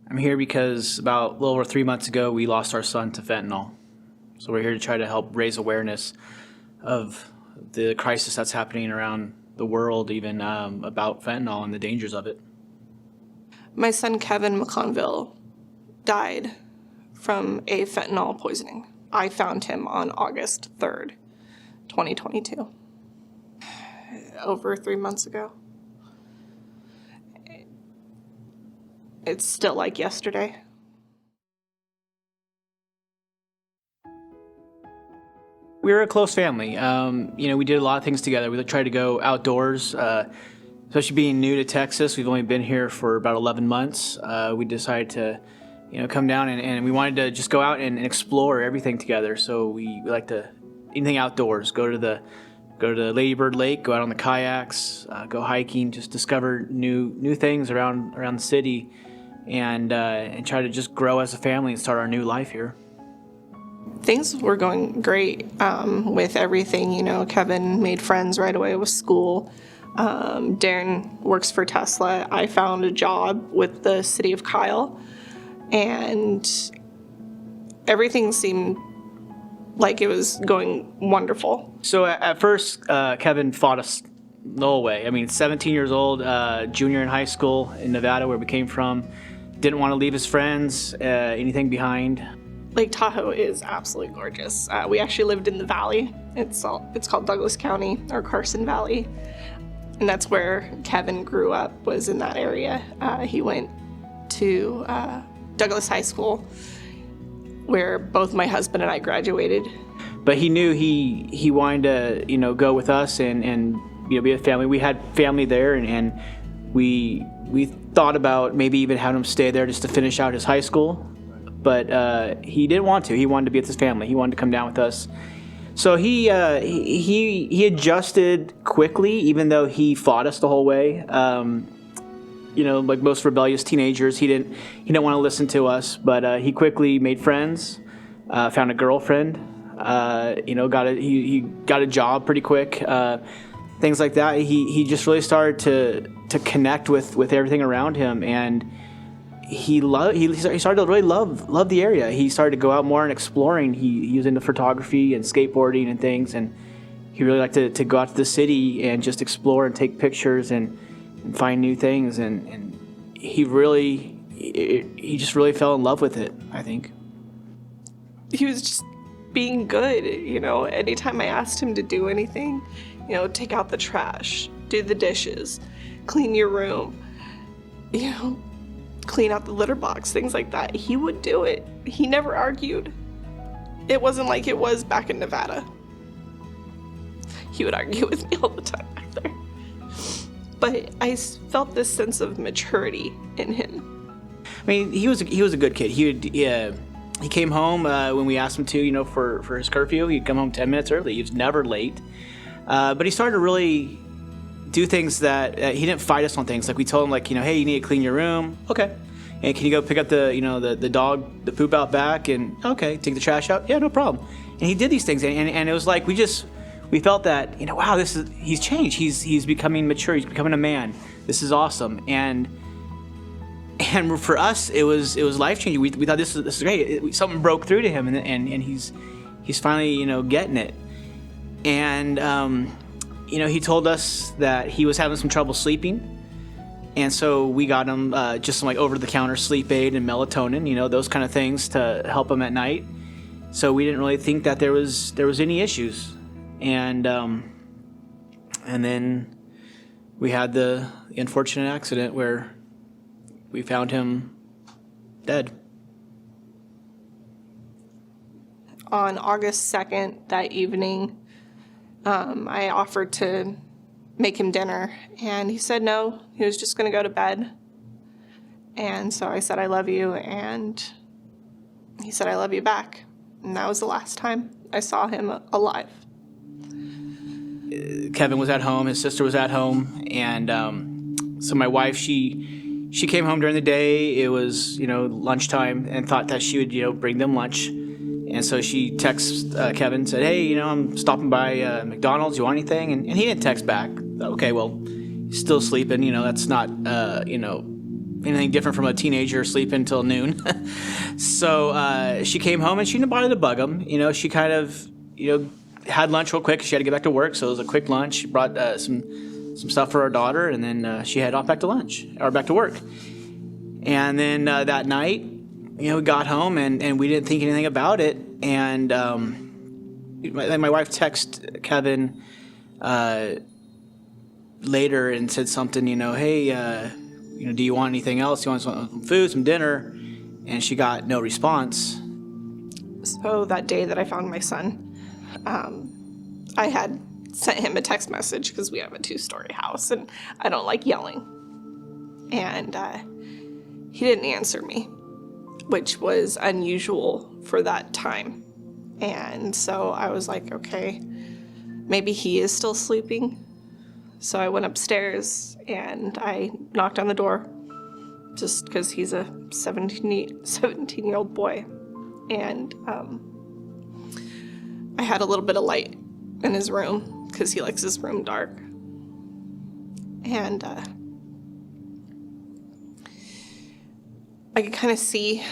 I'm here because about a little over 3 months ago, we lost our son to fentanyl. So we're here to try to help raise awareness of the crisis that's happening around the world, even about fentanyl and the dangers of it. My son, Kevin McConville, died from a fentanyl poisoning. I found him on August 3rd, 2022, over 3 months ago. It's still like yesterday. We were a close family. We did a lot of things together. We tried to go outdoors, especially being new to Texas. We've only been here for about 11 months. We decided to, come down and we wanted to just go out and explore everything together. So we like to anything outdoors. Go to the Lady Bird Lake. Go out on the kayaks. Go hiking. Just discover new things around the city, and try to just grow as a family and start our new life here. Things were going great with everything. Kevin made friends right away with school. Darren works for Tesla. I found a job with the city of Kyle, and everything seemed like it was going wonderful. So at first, Kevin fought us the whole way. 17 years old, junior in high school in Nevada, where we came from. Didn't want to leave his friends, anything behind. Lake Tahoe is absolutely gorgeous. We actually lived in the valley. It's called Douglas County, or Carson Valley. And that's where Kevin grew up, was in that area. He went to Douglas High School, where both my husband and I graduated. But he knew he wanted to, go with us and be a family. We had family there, and we thought about maybe even having him stay there just to finish out his high school. But he didn't want to. He wanted to be with his family. He wanted to come down with us. So he adjusted quickly, even though he fought us the whole way. Like most rebellious teenagers, he didn't want to listen to us. But he quickly made friends, found a girlfriend. He got a job pretty quick. Things like that. He just really started to connect with everything around him, and he started to really love the area. He started to go out more and exploring. He was into photography and skateboarding and things, and he really liked to go out to the city and just explore and take pictures and find new things. And he just really fell in love with it, I think. He was just being good, Anytime I asked him to do anything, take out the trash, do the dishes, clean your room, clean out the litter box, things like that, he would do it. He never argued. It wasn't like it was back in Nevada. He would argue with me all the time back there. But I felt this sense of maturity in him. He was a good kid. He came home when we asked him to, for his curfew. He'd come home 10 minutes early. He was never late. But he started to really do things that he didn't fight us on things. Like we told him, hey, you need to clean your room. Okay. And can you go pick up the dog, the poop out back? And okay, take the trash out. Yeah, no problem. And he did these things, and it was like we felt that wow, he's changed. He's becoming mature. He's becoming a man. This is awesome. And for us, it was life changing. We thought this is great. Something broke through to him, and he's finally getting it. And he told us that he was having some trouble sleeping, and so we got him just some over-the-counter sleep aid and melatonin, those kind of things to help him at night. So we didn't really think that there was any issues, and then we had the unfortunate accident where we found him dead. On August 2nd, that evening, I offered to make him dinner, and he said no. He was just going to go to bed. And so I said, I love you, and he said, I love you back. And that was the last time I saw him alive. Kevin was at home, his sister was at home, and so my wife, she came home during the day. It was, lunchtime, and thought that she would, bring them lunch. And so she texts Kevin, said, hey, I'm stopping by McDonald's. You want anything? And he didn't text back. Okay, well, he's still sleeping. That's not, anything different from a teenager sleeping until noon. So she came home and she didn't bother to bug him. She kind of, had lunch real quick. She had to get back to work, so it was a quick lunch. She brought some stuff for our daughter, and then she headed off back to work. And then that night, we got home and we didn't think anything about it. And my wife texted Kevin later and said something, hey, do you want anything else? Do you want some food, some dinner? And she got no response. So that day that I found my son, I had sent him a text message because we have a 2-story house and I don't like yelling. And he didn't answer me, which was unusual for that time. And so I was like, okay, maybe he is still sleeping. So I went upstairs and I knocked on the door just because he's a 17-year-old boy. And I had a little bit of light in his room because he likes his room dark. And I could kind of see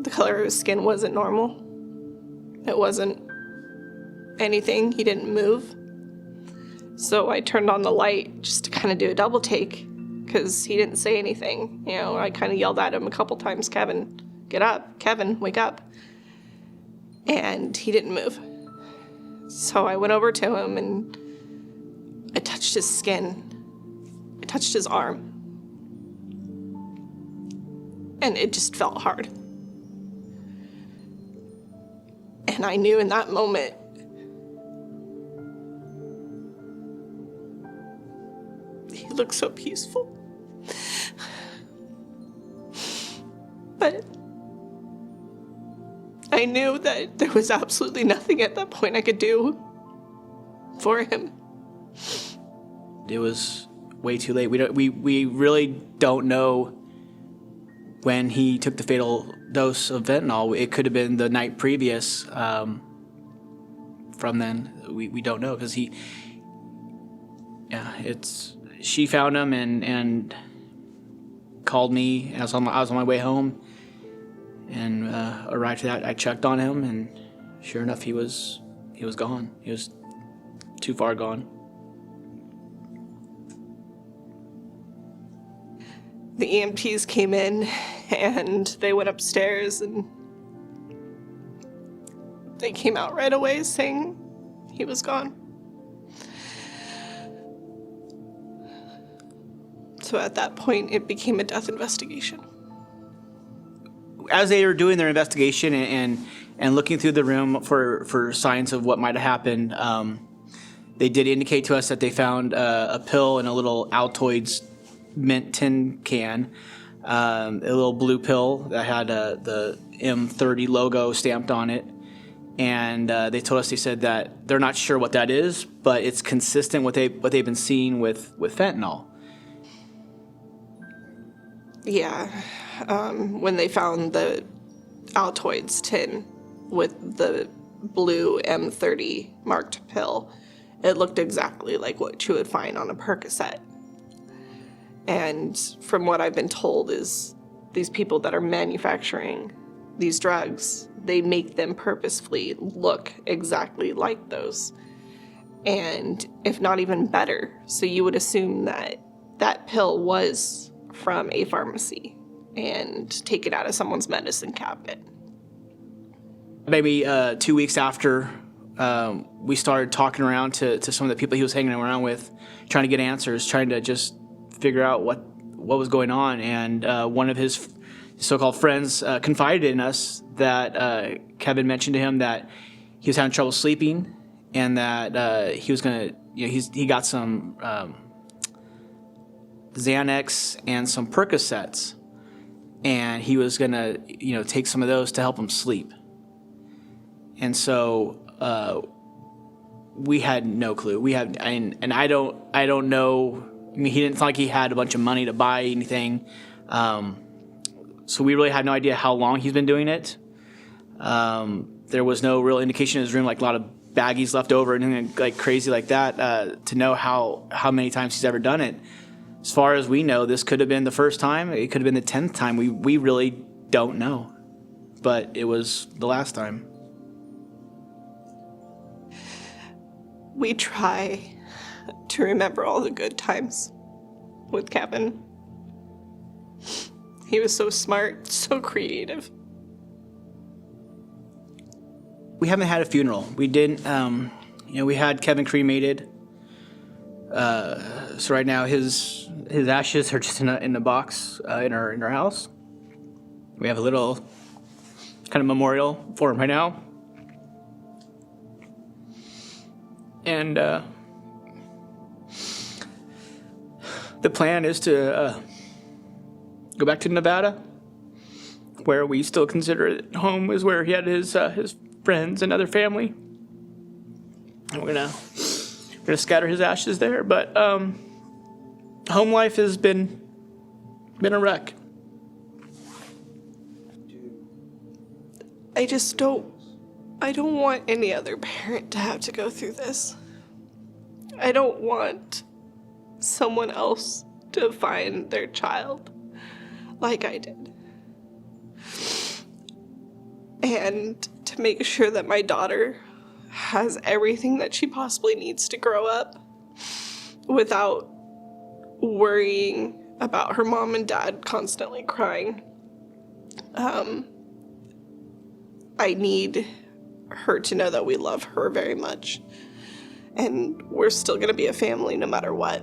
the color of his skin wasn't normal. It wasn't anything. He didn't move. So I turned on the light just to kind of do a double take because he didn't say anything. I kind of yelled at him a couple times, Kevin, get up. Kevin, wake up. And he didn't move. So I went over to him and I touched his skin. I touched his arm. And it just felt hard. And I knew in that moment, he looked so peaceful. But I knew that there was absolutely nothing at that point I could do for him. It was way too late. We really don't know when he took the fatal dose of fentanyl. It could have been the night previous. From then, we don't know because she found him and called me. I was on my way home and arrived to that. I checked on him and sure enough, he was gone. He was too far gone. The EMTs came in and they went upstairs and they came out right away saying he was gone. So at that point, it became a death investigation. As they were doing their investigation and looking through the room for signs of what might have happened, they did indicate to us that they found a pill in a little Altoids mint tin can, a little blue pill that had the M30 logo stamped on it. And they said that they're not sure what that is, but it's consistent with what they've been seeing with fentanyl. Yeah, when they found the Altoids tin with the blue M30 marked pill, it looked exactly like what you would find on a Percocet. And from what I've been told is these people that are manufacturing these drugs, they make them purposefully look exactly like those. And if not even better. So you would assume that that pill was from a pharmacy and taken out of someone's medicine cabinet. Maybe 2 weeks after we started talking around to some of the people he was hanging around with, trying to get answers, trying to just figure out what was going on. And one of his so-called friends confided in us that Kevin mentioned to him that he was having trouble sleeping and that he was going to, he got some Xanax and some Percocets, and he was going to, take some of those to help him sleep. And so we had no clue. And I don't know. I mean, it's not like he had a bunch of money to buy anything. So we really had no idea how long he's been doing it. There was no real indication in his room, like a lot of baggies left over and anything like crazy like that, to know how many times he's ever done it. as far as we know, this could have been the first time. It could have been the 10th time. We really don't know. But it was the last time. We try to remember all the good times with Kevin. He was so smart, so creative. We haven't had a funeral. We didn't, we had Kevin cremated. So right now his ashes are just in a box in our house. We have a little kind of memorial for him right now. And the plan is to go back to Nevada, where we still consider it home, is where he had his friends and other family. And we're gonna scatter his ashes there. But home life has been a wreck. I don't want any other parent to have to go through this. I don't want someone else to find their child like I did. And to make sure that my daughter has everything that she possibly needs to grow up without worrying about her mom and dad constantly crying. I need her to know that we love her very much, and we're still gonna be a family no matter what.